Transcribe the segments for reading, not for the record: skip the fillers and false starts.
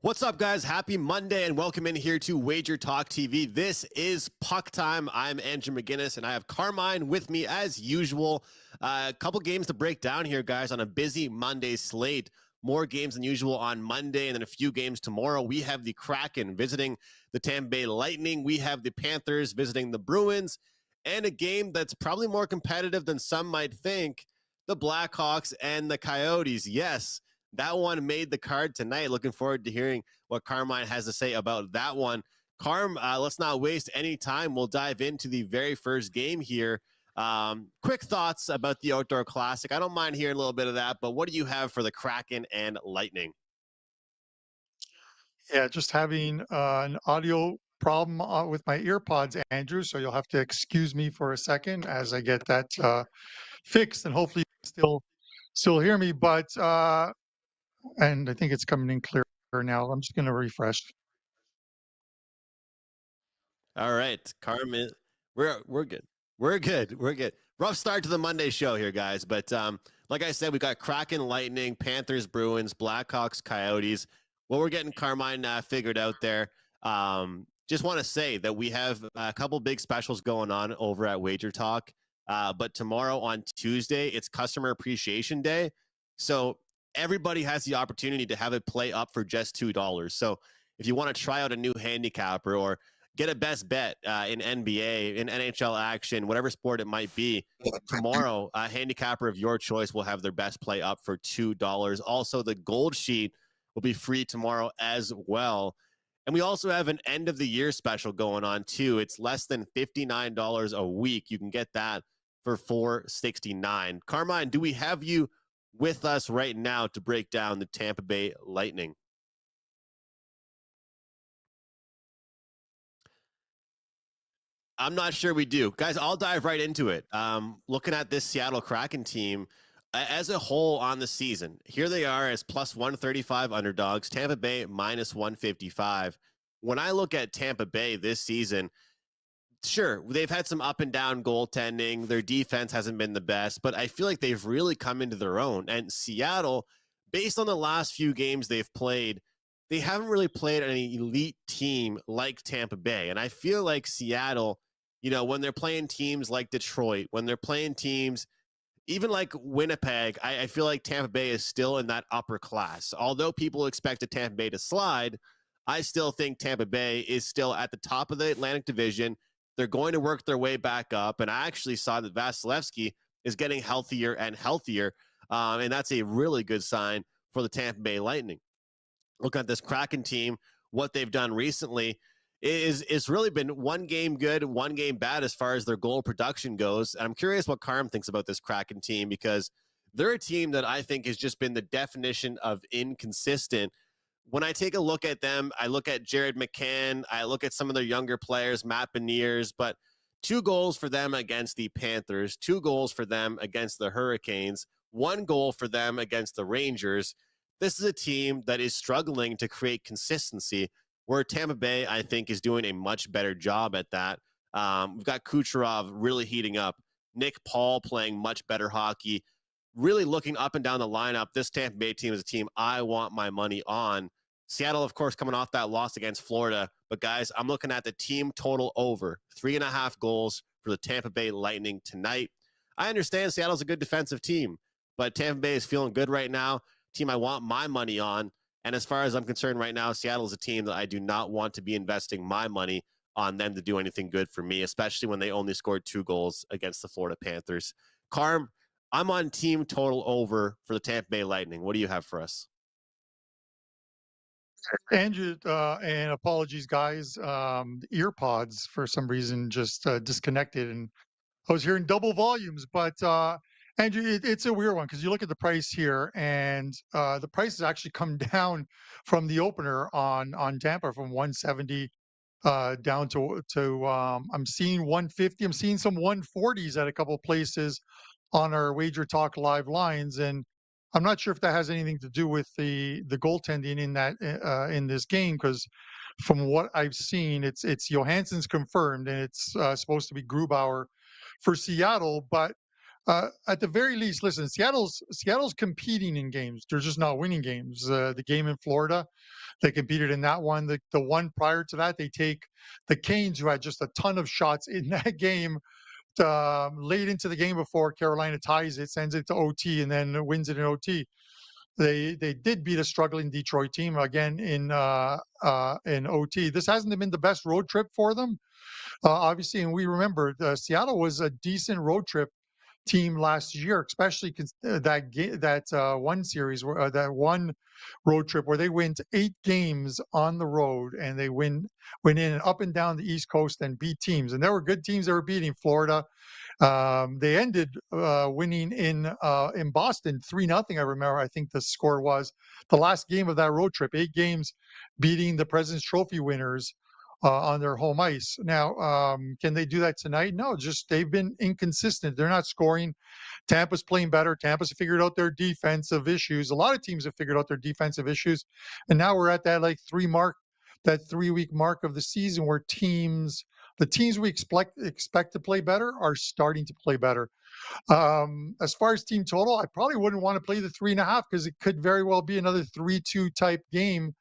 What's up, guys? Happy Monday and welcome in here to WagerTalk TV. This is Puck Time. I'm Andrew McGinnis and I have Carmine with me as usual. A couple games to break down here, guys, on a busy Monday slate. More games than usual on Monday and then a few games tomorrow. We have the Kraken visiting the Tampa Bay Lightning. We have the Panthers visiting the Bruins, and a game that's probably more competitive than some might think, the Blackhawks and the Coyotes. Yes, that one made the card tonight. Looking forward to hearing what Carmine has to say about that one. Carm, let's not waste any time. We'll dive into the very first game here. Quick thoughts about the Outdoor Classic. I don't mind hearing a little bit of that, but what do you have for the Kraken and Lightning? Yeah, just having an audio problem with my earpods, Andrew. So you'll have to excuse me for a second as I get that fixed, and hopefully you can still hear me. But and I think it's coming in clear now. I'm just going to refresh. All right, Carmen, we're good. We're good. We're good. Rough start to the Monday show here, guys. But like I said, we got Kraken, Lightning, Panthers, Bruins, Blackhawks, Coyotes. What we're getting Carmine figured out there. Just want to say that we have a couple big specials going on over at Wager Talk. But tomorrow on Tuesday, it's Customer Appreciation Day. So everybody has the opportunity to have it play up for just $2. So if you want to try out a new handicapper or get a best bet in NBA, in NHL action, whatever sport it might be. Tomorrow, a handicapper of your choice will have their best play up for $2. Also, the gold sheet will be free tomorrow as well. And we also have an end of the year special going on too. It's less than $59 a week. You can get that for $469. Carmine, do we have you with us right now to break down the Tampa Bay Lightning? I'm not sure we do. Guys, I'll dive right into it. Looking at this Seattle Kraken team as a whole on the season, here they are as plus 135 underdogs, Tampa Bay minus 155. When I look at Tampa Bay this season, sure, they've had some up and down goaltending. Their defense hasn't been the best, but I feel like they've really come into their own. And Seattle, based on the last few games they've played, they haven't really played an elite team like Tampa Bay. And I feel like Seattle, when they're playing teams like Detroit, when they're playing teams even like Winnipeg, I feel like Tampa Bay is still in that upper class. Although people expect a Tampa Bay to slide, I still think Tampa Bay is still at the top of the Atlantic Division. They're going to work their way back up. And I actually saw that Vasilevsky is getting healthier and healthier. And that's a really good sign for the Tampa Bay Lightning. Look at this Kraken team, what they've done recently is it's really been one game good, one game bad as far as their goal production goes. And I'm curious what Carm thinks about this Kraken team, because they're a team that I think has just been the definition of inconsistent. When I take a look at them, I look at Jared McCann, I look at some of their younger players, Matt Beniers, but 2 goals for them against the Panthers, 2 goals for them against the Hurricanes, 1 goal for them against the Rangers. This is a team that is struggling to create consistency, where Tampa Bay, I think, is doing a much better job at that. We've got Kucherov really heating up, Nick Paul playing much better hockey, really looking up and down the lineup. This Tampa Bay team is a team I want my money on. Seattle, of course, coming off that loss against Florida. But, guys, I'm looking at the team total over 3.5 goals for the Tampa Bay Lightning tonight. I understand Seattle's a good defensive team, but Tampa Bay is feeling good right now. Team I want my money on. And as far as I'm concerned right now, Seattle is a team that I do not want to be investing my money on them to do anything good for me, especially when they only scored 2 goals against the Florida Panthers. Carm, I'm on team total over for the Tampa Bay Lightning. What do you have for us? Andrew, and apologies, guys. The earpods for some reason just disconnected, and I was hearing double volumes. But Andrew, it's a weird one because you look at the price here, and the price has actually come down from the opener on Tampa from 170 down to I'm seeing 150. I'm seeing some 140s at a couple places on our Wager Talk live lines, and I'm not sure if that has anything to do with the goaltending in that in this game, because from what I've seen, it's Johansson's confirmed, and it's supposed to be Grubauer for Seattle. But At the very least, listen, Seattle's competing in games. They're just not winning games. The game in Florida, they competed in that one. The one prior to that, they take the Canes, who had just a ton of shots in that game, late into the game before Carolina ties it, sends it to OT, and then wins it in OT. They did beat a struggling Detroit team again in OT. This hasn't been the best road trip for them, obviously, and we remember Seattle was a decent road trip team last year, especially that one series where that one road trip where they went 8 games on the road and they went in and up and down the East Coast and beat teams. And there were good teams that were beating Florida. They ended winning in Boston 3-0. I remember. I think the score was the last game of that road trip. 8 games, beating the President's Trophy winners on their home ice. Now, can they do that tonight? No, just they've been inconsistent. They're not scoring. Tampa's playing better. Tampa's figured out their defensive issues. A lot of teams have figured out their defensive issues, and now we're at that like 3-week mark of the season where the teams we expect to play better are starting to play better. As far as team total, I probably wouldn't want to play the 3.5 because it could very well be another 3-2 type game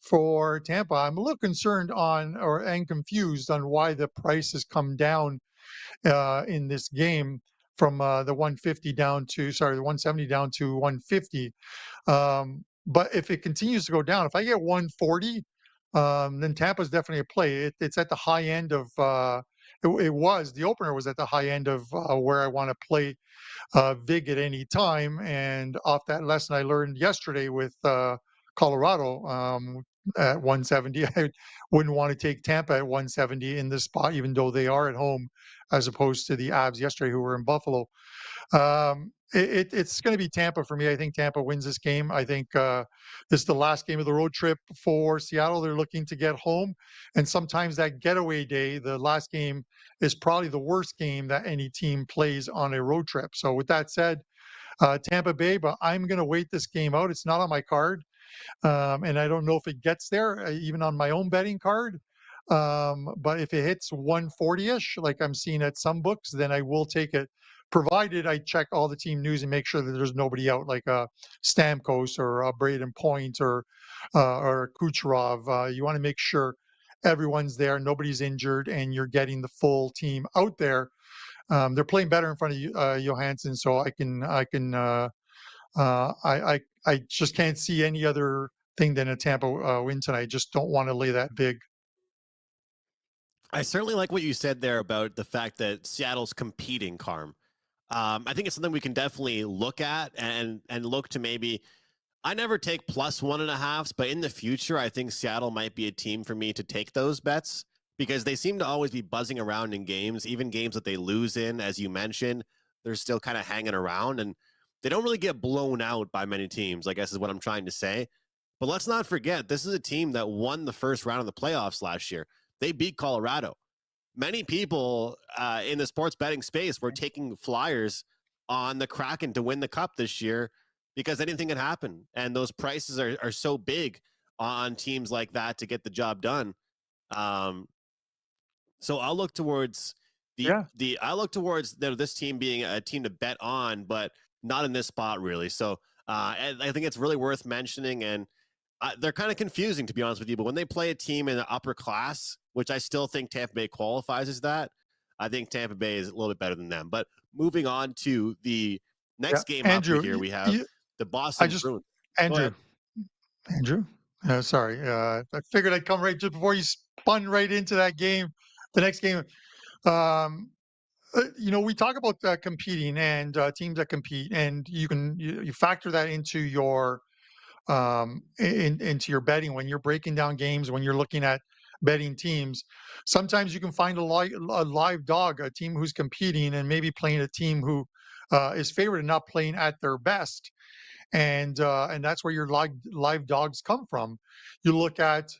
for Tampa. I'm a little concerned and confused on why the price has come down in this game from the 150 down to, sorry, the 170 down to 150. But if it continues to go down, if I get 140, then Tampa's definitely a play. It's at the high end of, the opener was at the high end of where I want to play Vig at any time. And off that lesson I learned yesterday with Colorado at 170, I wouldn't want to take Tampa at 170 in this spot, even though they are at home, as opposed to the Avs yesterday, who were in Buffalo. It's going to be Tampa for me. I think Tampa wins this game. I think this is the last game of the road trip for Seattle. They're looking to get home. And sometimes that getaway day, the last game, is probably the worst game that any team plays on a road trip. So with that said, Tampa Bay, but I'm going to wait this game out. It's not on my card. And I don't know if it gets there, even on my own betting card. But if it hits 140-ish, like I'm seeing at some books, then I will take it, provided I check all the team news and make sure that there's nobody out, like Stamkos or Braden Point or Kucherov. You want to make sure everyone's there, nobody's injured, and you're getting the full team out there. They're playing better in front of Johansson, so I just can't see any other thing than a Tampa win tonight. Just don't want to lay that big. I certainly like what you said there about the fact that Seattle's competing, Carm. I think it's something we can definitely look at and look to maybe. I never take plus 1.5s, but in the future, I think Seattle might be a team for me to take those bets because they seem to always be buzzing around in games, even games that they lose in, as you mentioned, they're still kind of hanging around and they don't really get blown out by many teams, I guess is what I'm trying to say. But let's not forget, this is a team that won the first round of the playoffs last year. They beat Colorado. Many people in the sports betting space were taking flyers on the Kraken to win the cup this year because anything can happen. And those prices are so big on teams like that to get the job done. So I'll look towards this team being a team to bet on, but not in this spot really. So I think it's really worth mentioning. And they're kind of confusing, to be honest with you. But when they play a team in the upper class, which I still think Tampa Bay qualifies as that, I think Tampa Bay is a little bit better than them. But moving on to the next game Andrew, up here, we have the Boston Bruins. Andrew, sorry. I figured I'd come right just before you spun right into that game, the next game. We talk about competing and teams that compete, and you factor that into your into your betting when you're breaking down games, when you're looking at betting teams. Sometimes you can find a live dog, a team who's competing and maybe playing a team who is favored and not playing at their best, and that's where your live dogs come from. You look at,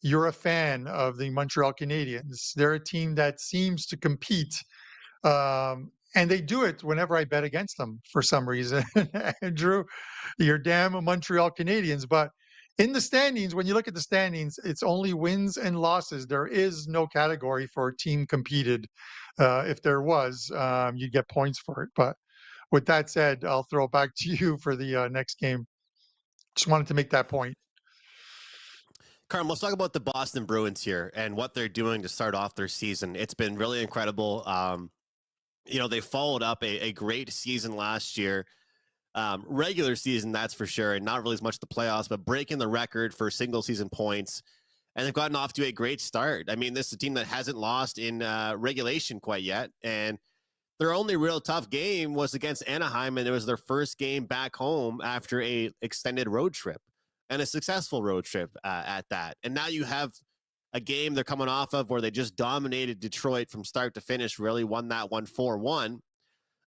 you're a fan of the Montreal Canadiens. They're a team that seems to compete, and they do it whenever I bet against them for some reason. Andrew, you're damn Montreal Canadiens. But in the standings, when you look at the standings, it's only wins and losses. There is no category for team competed. If there was, you'd get points for it. But with that said, I'll throw it back to you for the next game. Just wanted to make that point. Carm, let's talk about the Boston Bruins here and what they're doing to start off their season. It's been really incredible. They followed up a great season last year, regular season, that's for sure, and not really as much the playoffs, but breaking the record for single season points. And they've gotten off to a great start. I mean, this is a team that hasn't lost in regulation quite yet. And their only real tough game was against Anaheim, and it was their first game back home after a extended road trip and a successful road trip at that. And now you have a game they're coming off of where they just dominated Detroit from start to finish, really won that one 4-1.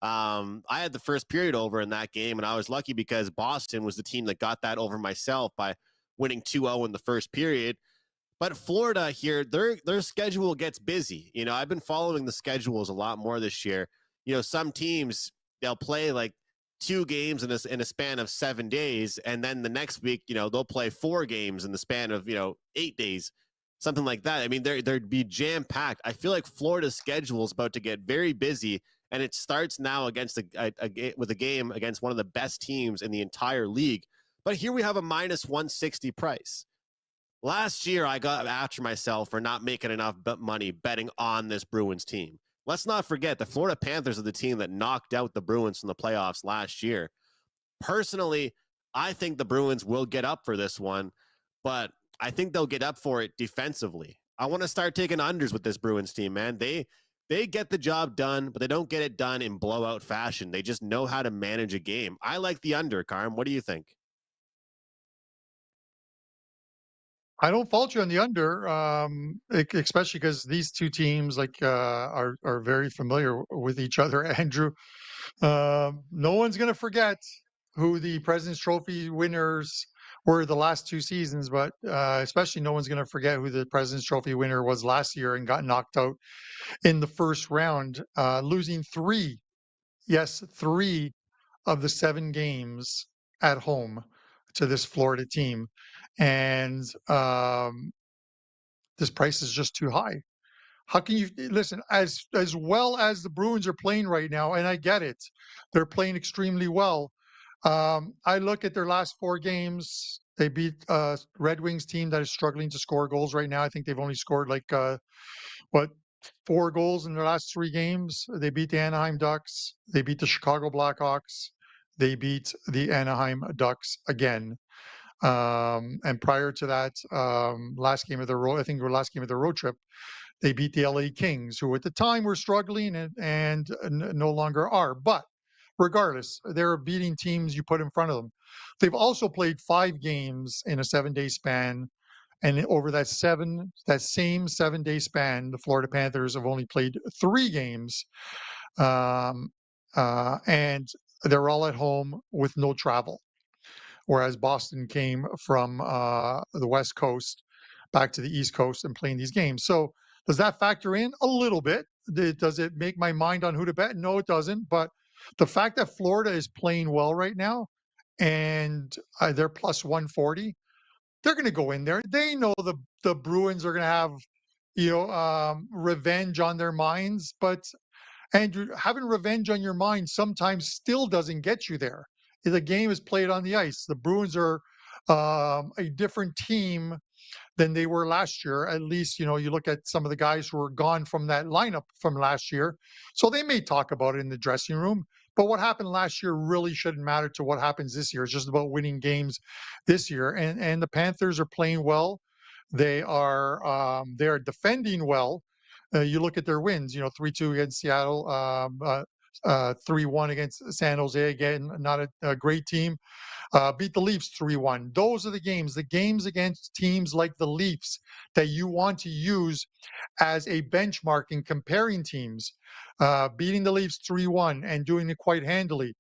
I had the first period over in that game, and I was lucky because Boston was the team that got that over myself by winning 2-0 in the first period. But Florida here, their schedule gets busy. I've been following the schedules a lot more this year. Some teams, they'll play like 2 games in a span of 7 days, and then the next week, they'll play 4 games in the span of 8 days, something like that. I mean, they'd be jam packed. I feel like Florida's schedule is about to get very busy, and it starts now against with a game against one of the best teams in the entire league. But here we have a minus 160 price. Last year, I got after myself for not making enough money betting on this Bruins team. Let's not forget the Florida Panthers are the team that knocked out the Bruins from the playoffs last year. Personally, I think the Bruins will get up for this one, but I think they'll get up for it defensively. I want to start taking unders with this Bruins team, man. They get the job done, but they don't get it done in blowout fashion. They just know how to manage a game. I like the under, Carm. What do you think? I don't fault you on the under, especially because these two teams are very familiar with each other. Andrew, no one's going to forget who the President's Trophy winners were the last 2 seasons, but especially no one's going to forget who the President's Trophy winner was last year and got knocked out in the first round, losing 3, yes, 3 of the 7 games at home to this Florida team. And this price is just too high. How can you listen, as well as the Bruins are playing right now, and I get it, they're playing extremely well. I look at their last 4 games. They beat Red Wings team that is struggling to score goals right now. I think they've only scored what 4 goals in their last 3 games. They beat the Anaheim Ducks. They beat the Chicago Blackhawks. They beat the Anaheim Ducks again. And prior to that, last game of the road, I think the last game of the road trip, they beat the LA Kings, who at the time were struggling and no longer are. But regardless, they're beating teams you put in front of them. They've also played 5 games in a 7-day span. And over that same 7-day span, the Florida Panthers have only played 3 games. And they're all at home with no travel, whereas Boston came from the West Coast back to the East Coast and playing these games. So does that factor in a little bit? Does it make my mind on who to bet? No, it doesn't. But the fact that Florida is playing well right now and they're plus 140, they're going to go in there. They know the Bruins are going to have revenge on their minds, but Andrew, having revenge on your mind sometimes still doesn't get you there. The game is played on the ice. The Bruins are a different team than they were last year. At least, you look at some of the guys who were gone from that lineup from last year. So they may talk about it in the dressing room. But what happened last year really shouldn't matter to what happens this year. It's just about winning games this year. And the Panthers are playing well. They are defending well. You look at their wins, 3-2 against Seattle, 3-1 against San Jose. Again, not a great team. Beat the Leafs 3-1. Those are the games against teams like the Leafs that you want to use as a benchmark in comparing teams. Beating the Leafs 3-1 and doing it quite handily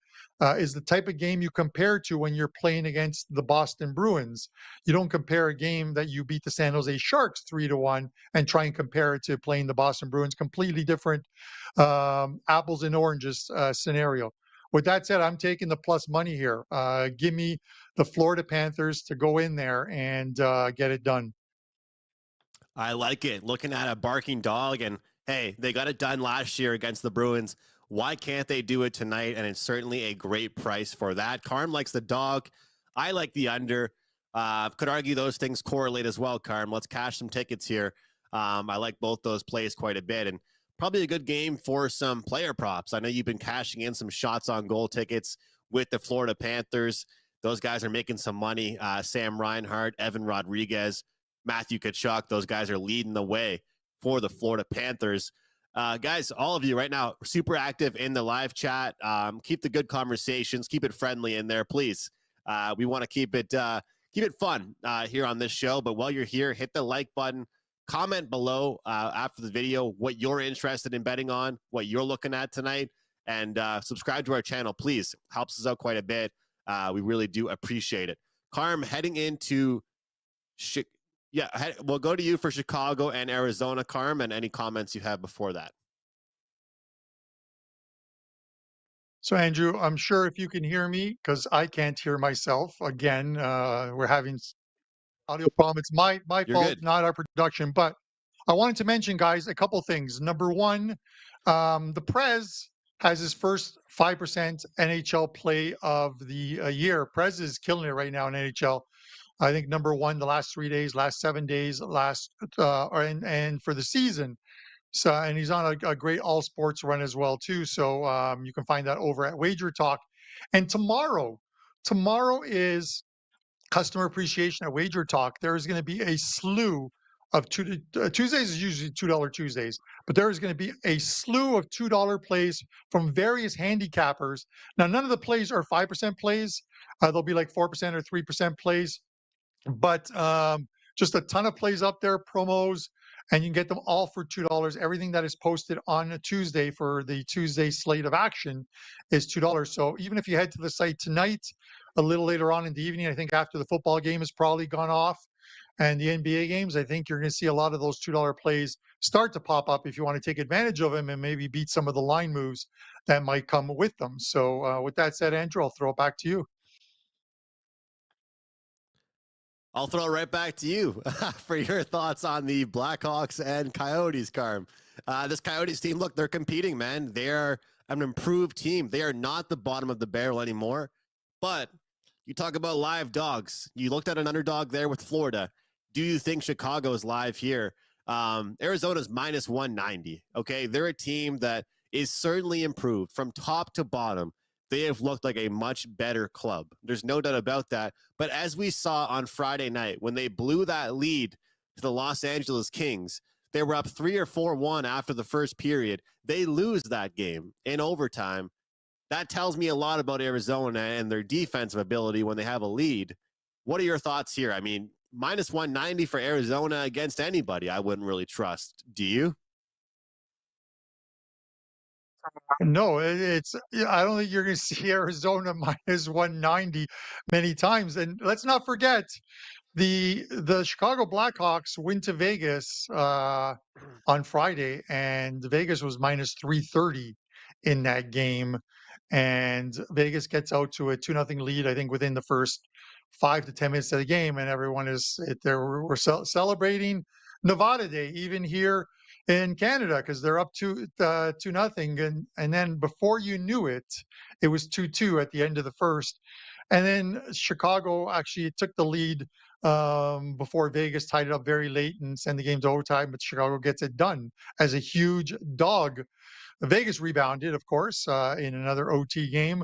is the type of game you compare to when you're playing against the Boston Bruins. You don't compare a game that you beat the San Jose Sharks 3-1 and try and compare it to playing the Boston Bruins. Completely different apples and oranges scenario. With that said, I'm taking the plus money here. Give me the Florida Panthers to go in there and get it done. I like it. Looking at a barking dog, and Hey, they got it done last year against the Bruins. Why can't they do it tonight? And it's certainly a great price for that. Carm likes the dog. I like the under. Could argue those things correlate as well, Carm. Let's cash some tickets here. I like both those plays quite a bit. And probably a good game for some player props. I know you've been cashing in some shots on goal tickets with the Florida Panthers. Those guys are making some money. Sam Reinhart, Evan Rodriguez, Matthew Tkachuk, those guys are leading the way for the Florida Panthers. Guys, all of you right now, super active in the live chat. Keep the good conversations, keep it friendly in there, please. We want to keep it fun here on this show. But while you're here, hit the like button, comment below after the video what you're interested in betting on, what you're looking at tonight, and subscribe to our channel, please. Helps us out quite a bit. We really do appreciate it. Carm, heading into yeah, we'll go to you for Chicago and Arizona, Carm, and any comments you have before that. So, Andrew, I'm sure if you can hear me, because I can't hear myself. Again, we're having audio problem. It's my You're fault, good. not our production. But I wanted to mention, guys, a couple things. Number one, the Prez has his first 5% NHL play of the year. Prez is killing it right now in NHL. I think number one the last 3 days, last 7 days, and for the season. So, and he's on a great all sports run as well too. So you can find that over at WagerTalk. And tomorrow is customer appreciation at WagerTalk. There is going to be a slew of Tuesdays is usually $2 Tuesdays, but there is going to be a slew of $2 plays from various handicappers. Now, none of the plays are 5% plays. They'll be like 4% or 3% plays, but just a ton of plays up there, promos, and you can get them all for $2. Everything that is posted on a Tuesday for the Tuesday slate of action is $2. So even if you head to the site tonight, a little later on in the evening, I think after the football game has probably gone off and the NBA games, I think you're going to see a lot of those $2 plays start to pop up if you want to take advantage of them and maybe beat some of the line moves that might come with them. So with that said, Andrew, I'll throw it back to you. I'll throw it right back to you for your thoughts on the Blackhawks and Coyotes, Carm. This Coyotes team, look, they're competing, man. They're an improved team. They are not the bottom of the barrel anymore. But you talk about live dogs. You looked at an underdog there with Florida. Do you think Chicago is live here? Arizona's minus 190. Okay. They're a team that is certainly improved from top to bottom. They have looked like a much better club. There's no doubt about that. But as we saw on Friday night, when they blew that lead to the Los Angeles Kings, they were up 3 or 4-1 after the first period. They lose that game in overtime. That tells me a lot about Arizona and their defensive ability when they have a lead. What are your thoughts here? I mean, minus 190 for Arizona against anybody, I wouldn't really trust. Do you? No, it's I don't think you're going to see Arizona minus 190 many times. And let's not forget the Chicago Blackhawks went to Vegas on Friday, and Vegas was minus 330 in that game. And Vegas gets out to a 2-0 lead, I think, within the first 5 to 10 minutes of the game, and everyone is there. We're celebrating Nevada Day, even here in Canada, because they're up to 2-0, and then before you knew it, it was 2-2 at the end of the first, and then Chicago actually took the lead before Vegas tied it up very late and sent the game to overtime, but Chicago gets it done as a huge dog. Vegas rebounded, of course, in another OT game,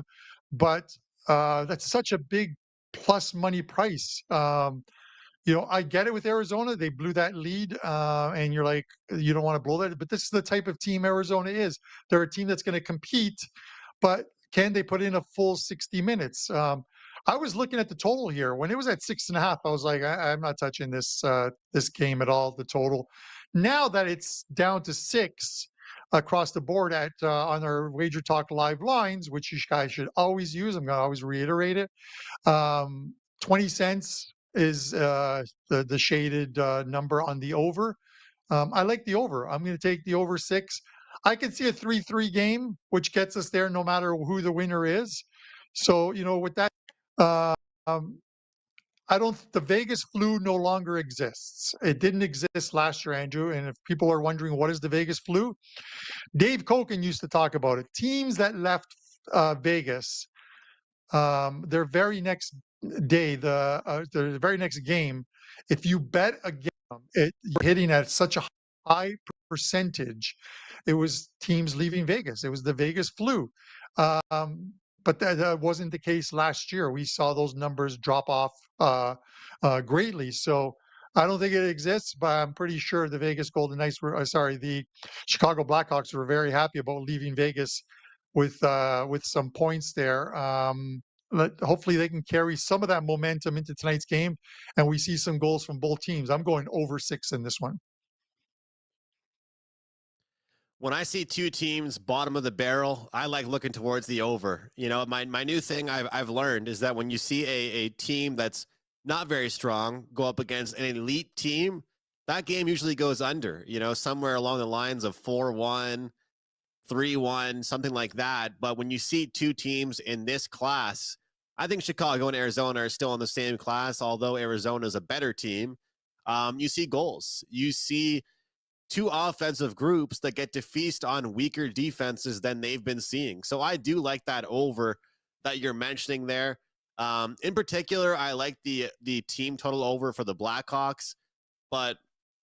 but that's such a big plus money price. I get it with Arizona. They blew that lead, and you're like, you don't want to blow that. But this is the type of team Arizona is. They're a team that's going to compete, but can they put in a full 60 minutes? I was looking at the total here. When it was at 6.5, I was like, I'm not touching this game at all, the total. Now that it's down to 6 across the board on our Wager Talk live lines, which you guys should always use, I'm going to always reiterate it. 20 cents is the shaded number on the over. I like the over. I'm going to take the over 6. I can see a 3-3 game, which gets us there no matter who the winner is. So, with that, uh, um, I don't. The Vegas flu no longer exists. It didn't exist last year, Andrew. And if people are wondering what is the Vegas flu, Dave Koken used to talk about it. Teams that left Vegas, their very next day, their very next game, if you bet against them, you're hitting at such a high percentage. It was teams leaving Vegas. It was the Vegas flu. Um, but that wasn't the case last year. We saw those numbers drop off greatly. So I don't think it exists, but I'm pretty sure the Vegas Golden Knights the Chicago Blackhawks were very happy about leaving Vegas with some points there. Hopefully they can carry some of that momentum into tonight's game, and we see some goals from both teams. I'm going over 6 in this one. When I see two teams bottom of the barrel, I like looking towards the over. You know, my new thing I've learned is that when you see a team that's not very strong go up against an elite team, that game usually goes under, you know, somewhere along the lines of 4-1, 3-1, something like that. But when you see two teams in this class, I think Chicago and Arizona are still in the same class, although Arizona is a better team. You see goals. You see two offensive groups that get to feast on weaker defenses than they've been seeing. So I do like that over that you're mentioning there. In particular, I like the team total over for the Blackhawks, but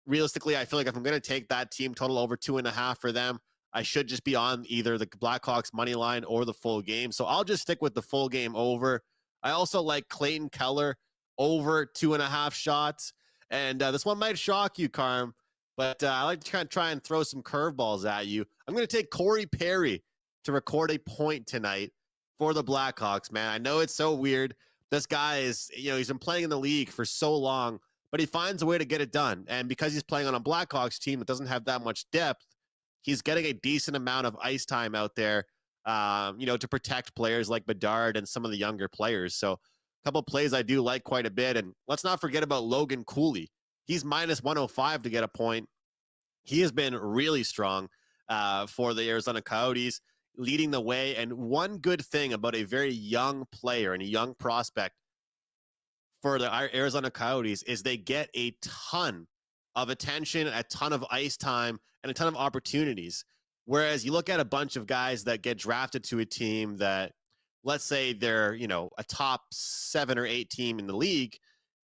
realistically, I feel like if I'm going to take that team total over 2.5 for them, I should just be on either the Blackhawks money line or the full game. So I'll just stick with the full game over. I also like Clayton Keller over 2.5 shots. And this one might shock you, Carm, but I like to kind of try and throw some curveballs at you. I'm going to take Corey Perry to record a point tonight for the Blackhawks, man. I know it's so weird. This guy is, you know, he's been playing in the league for so long, but he finds a way to get it done. And because he's playing on a Blackhawks team that doesn't have that much depth, he's getting a decent amount of ice time out there, you know, to protect players like Bedard and some of the younger players. So a couple of plays I do like quite a bit. And let's not forget about Logan Cooley. He's minus 105 to get a point. He has been really strong for the Arizona Coyotes, leading the way. And one good thing about a very young player and a young prospect for the Arizona Coyotes is they get a ton of attention, a ton of ice time, and a ton of opportunities. Whereas you look at a bunch of guys that get drafted to a team that, let's say they're, you know, a top 7 or 8 team in the league,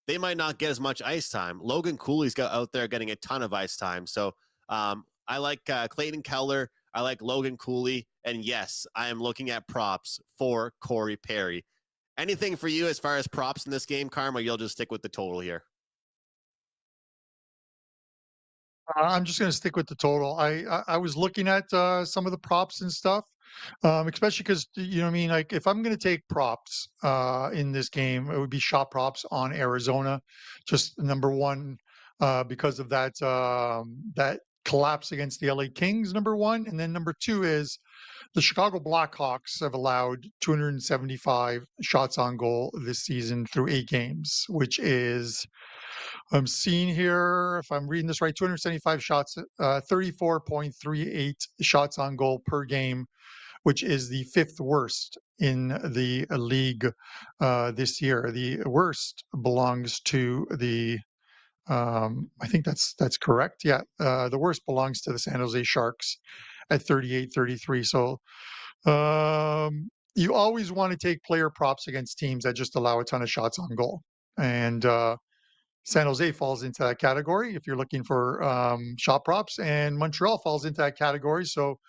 they might not get as much ice time. Logan Cooley's got out there getting a ton of ice time. So I like Clayton Keller. I like Logan Cooley. And yes, I am looking at props for Corey Perry. Anything for you as far as props in this game, Karma? You'll just stick with the total here. I'm just going to stick with the total. I was looking at some of the props and stuff, especially because you know what I mean. Like if I'm going to take props in this game, it would be shot props on Arizona, just number one because of that collapse against the LA Kings. Number one, and then number two is the Chicago Blackhawks have allowed 275 shots on goal this season through 8 games, which is I'm seeing here, if I'm reading this right, 275 shots, 34.38 shots on goal per game, which is the 5th worst in the league this year. The worst belongs to I think that's correct. Yeah, the worst belongs to the San Jose Sharks at 38-33. So you always want to take player props against teams that just allow a ton of shots on goal. And San Jose falls into that category if you're looking for shot props, and Montreal falls into that category. So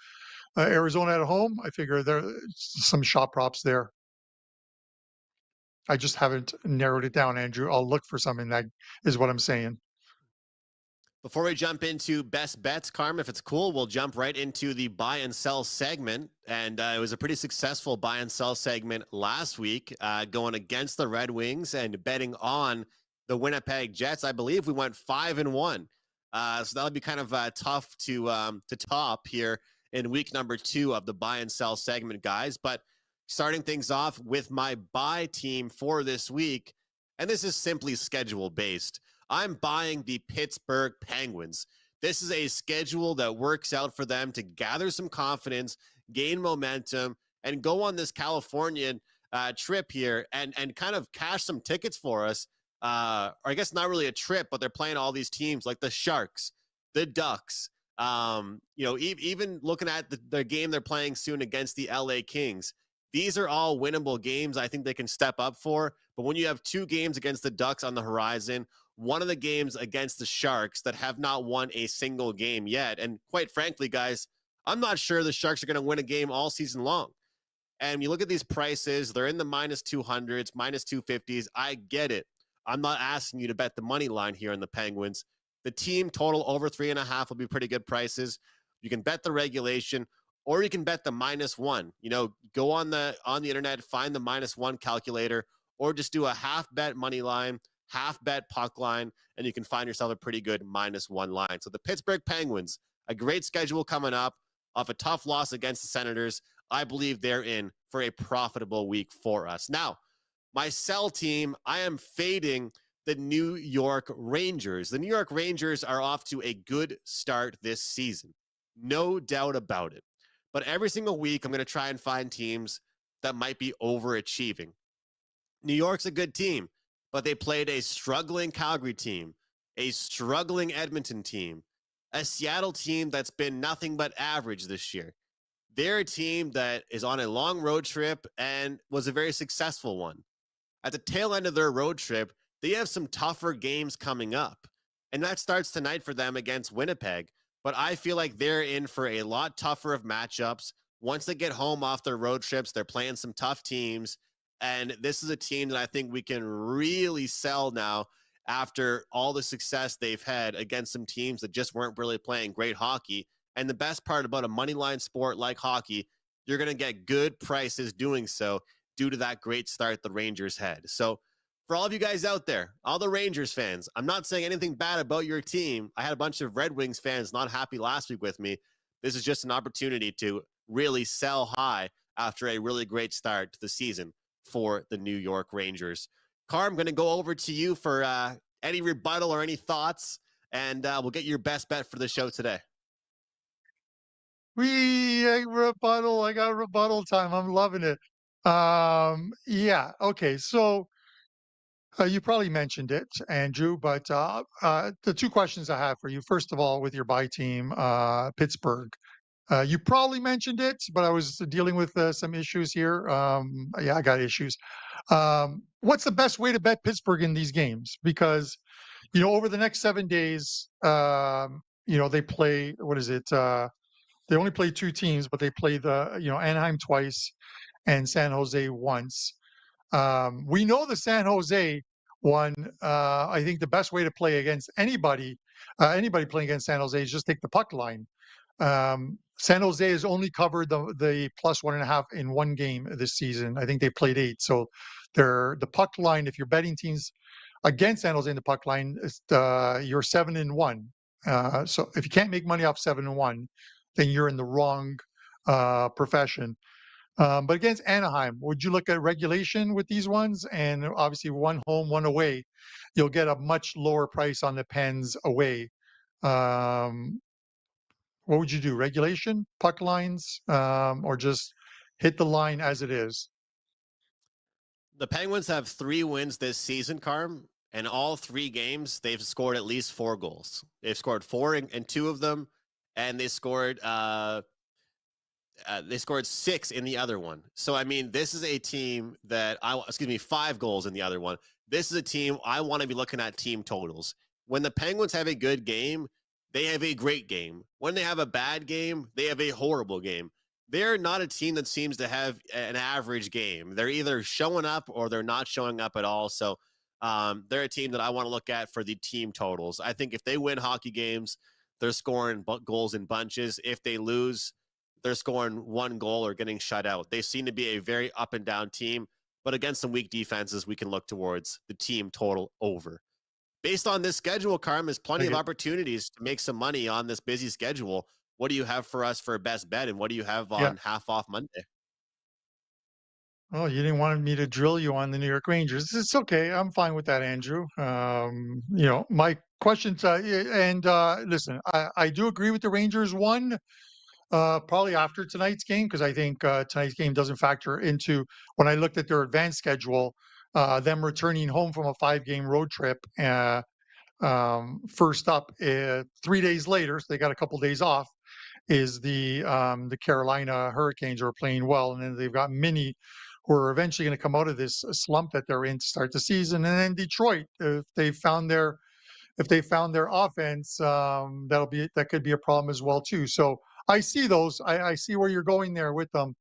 Arizona at home, I figure there's some shot props there. I just haven't narrowed it down, Andrew. I'll look for some, and that is what I'm saying. Before we jump into best bets, Carm, if it's cool, we'll jump right into the buy and sell segment. And it was a pretty successful buy and sell segment last week, going against the Red Wings and betting on the Winnipeg Jets. I believe we went 5-1. So that'll be kind of tough to top here in week number 2 of the buy and sell segment, guys. But starting things off with my buy team for this week, and this is simply schedule based. I'm buying the Pittsburgh Penguins. This is a schedule that works out for them to gather some confidence, gain momentum, and go on this Californian trip here and kind of cash some tickets for us or I guess not really a trip, but they're playing all these teams like the Sharks, the Ducks. Even looking at the game they're playing soon against the LA Kings, these are all winnable games. I think they can step up for. But when you have two games against the Ducks on the horizon, one of the games against the Sharks that have not won a single game yet, and quite frankly, guys, I'm not sure the Sharks are going to win a game all season long. And you look at these prices, they're in the minus 200s, minus 250s. I get it. I'm not asking you to bet the money line here on the Penguins. The team total over 3.5 will be pretty good prices. You can bet the regulation, or you can bet the -1. Go on the internet, find the -1 calculator, or just do a half bet money line, half bet puck line, and you can find yourself a pretty good -1 line. So the Pittsburgh Penguins, a great schedule coming up off a tough loss against the Senators. I believe they're in for a profitable week for us. Now, my sell team, I am fading the New York Rangers. The New York Rangers are off to a good start this season. No doubt about it. But every single week, I'm going to try and find teams that might be overachieving. New York's a good team, but they played a struggling Calgary team, a struggling Edmonton team, a Seattle team that's been nothing but average this year. They're a team that is on a long road trip and was a very successful one. At the tail end of their road trip, they have some tougher games coming up. And that starts tonight for them against Winnipeg. But I feel like they're in for a lot tougher of matchups. Once they get home off their road trips, they're playing some tough teams. And this is a team that I think we can really sell now after all the success they've had against some teams that just weren't really playing great hockey. And the best part about a money line sport like hockey, you're going to get good prices doing so due to that great start the Rangers had. So for all of you guys out there, all the Rangers fans, I'm not saying anything bad about your team. I had a bunch of Red Wings fans not happy last week with me. This is just an opportunity to really sell high after a really great start to the season for the New York Rangers. Carm, I'm going to go over to you for any rebuttal or any thoughts, and we'll get your best bet for the show today. Rebuttal. I got rebuttal time. I'm loving it. Yeah. Okay. So you probably mentioned it, Andrew, but the two questions I have for you. First of all, with your buy team, Pittsburgh. You probably mentioned it, but I was dealing with some issues here. Yeah, I got issues. What's the best way to bet Pittsburgh in these games? Because over the next 7 days, they play. What is it? They only play two teams, but they play Anaheim twice and San Jose once. We know the San Jose one. I think the best way to play against anybody playing against San Jose is just take the puck line. San Jose has only covered the +1.5 in one game this season. I think they played 8. So the puck line, if you're betting teams against San Jose in the puck line, you're 7-1. So if you can't make money off 7-1, then you're in the wrong profession. But against Anaheim, would you look at regulation with these ones? And obviously, one home, one away, you'll get a much lower price on the Pens away. Um, what would you do? Regulation, puck lines, or just hit the line as it is? The Penguins have 3 wins this season, Carm, and all 3 games they've scored at least 4 goals. They've scored 4 in 2 of them, and they scored 6 in the other one. So I mean, this is a team that 5 goals in the other one. This is a team I want to be looking at team totals. When the Penguins have a good game, they have a great game. When they have a bad game, they have a horrible game. They're not a team that seems to have an average game. They're either showing up or they're not showing up at all. So they're a team that I want to look at for the team totals. I think if they win hockey games, they're scoring goals in bunches. If they lose, they're scoring 1 goal or getting shut out. They seem to be a very up and down team, but against some weak defenses, we can look towards the team total over. Based on this schedule, Carm, there's plenty of opportunities to make some money on this busy schedule. What do you have for us for a best bet, and what do you have Yeah. on half off Monday? Oh, you didn't want me to drill you on the New York Rangers. It's okay. I'm fine with that, Andrew. My questions, and listen, I do agree with the Rangers one, probably after tonight's game, because I think tonight's game doesn't factor into when I looked at their advanced schedule. them returning home from a 5-game road trip. First up, 3 days later, so they got a couple days off, is the Carolina Hurricanes, who are playing well, and then they've got Mini, who are eventually going to come out of this slump that they're in to start the season, and then Detroit, if they found their offense, that could be a problem as well too. So I see those. I see where you're going there with them.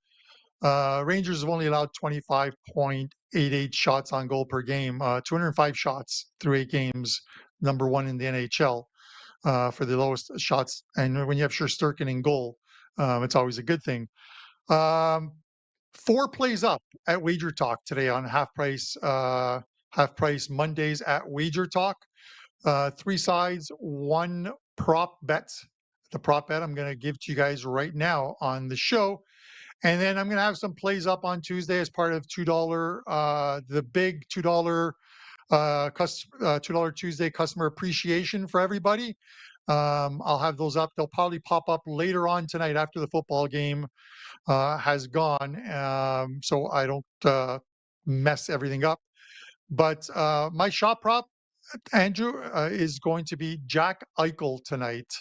Rangers have only allowed 25.88 shots on goal per game, 205 shots through 8 games, number one in the NHL for the lowest shots. And when you have Shesterkin in goal, it's always a good thing. 4 plays up at WagerTalk today on half price Mondays at WagerTalk. 3 sides, 1 prop bet. The prop bet I'm going to give to you guys right now on the show. And then I'm going to have some plays up on Tuesday as part of the big $2 $2 Tuesday customer appreciation for everybody. I'll have those up. They'll probably pop up later on tonight after the football game has gone, so I don't mess everything up. But my shot prop, Andrew, is going to be Jack Eichel tonight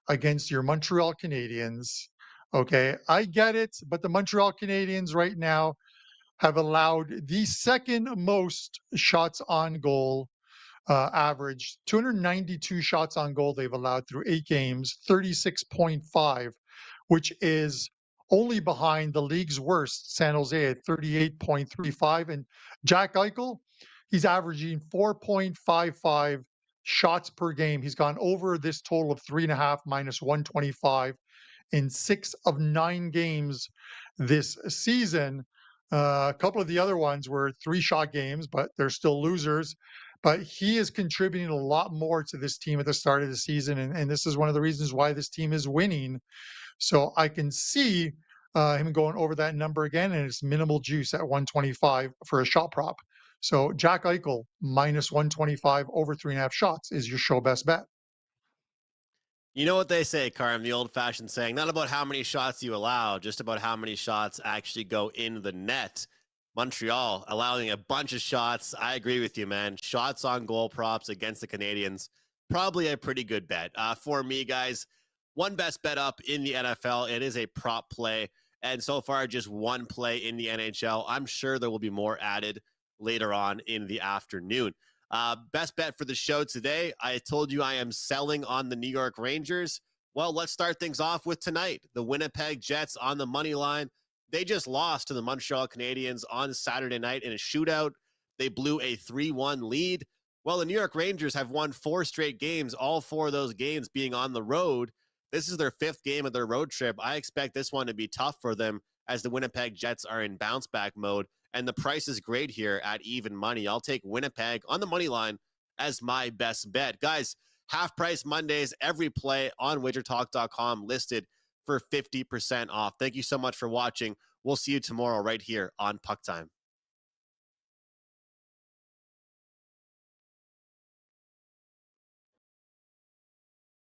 against your Montreal Canadiens. Okay, I get it, but the Montreal Canadiens right now have allowed the second most shots on goal, average 292 shots on goal they've allowed through 8 games, 36.5, which is only behind the league's worst, San Jose, at 38.35. And Jack Eichel, he's averaging 4.55 shots per game. He's gone over this total of 3.5 minus 125 in 6 of 9 games this season. A couple of the other ones were 3-shot games, but they're still losers. But he is contributing a lot more to this team at the start of the season, and this is one of the reasons why this team is winning. So I can see him going over that number again, and it's minimal juice at 125 for a shot prop. So Jack Eichel minus 125 over 3.5 shots is your show best bet. You know what they say, Carm, the old-fashioned saying, not about how many shots you allow, just about how many shots actually go in the net. Montreal allowing a bunch of shots. I agree with you, man. Shots on goal props against the Canadiens, probably a pretty good bet. For me, guys, one best bet up in the NFL. It is a prop play, and so far just one play in the NHL. I'm sure there will be more added later on in the afternoon. Best bet for the show today. I told you I am selling on the New York Rangers. Well, let's start things off with tonight. The Winnipeg Jets on the money line. They just lost to the Montreal Canadiens on Saturday night in a shootout. They blew a 3-1 lead. Well, the New York Rangers have won 4 straight games, all 4 of those games being on the road. This is their 5th game of their road trip. I expect this one to be tough for them as the Winnipeg Jets are in bounce back mode. And the price is great here at even money. I'll take Winnipeg on the money line as my best bet. Guys, half price Mondays, every play on WagerTalk.com listed for 50% off. Thank you so much for watching. We'll see you tomorrow right here on Puck Time.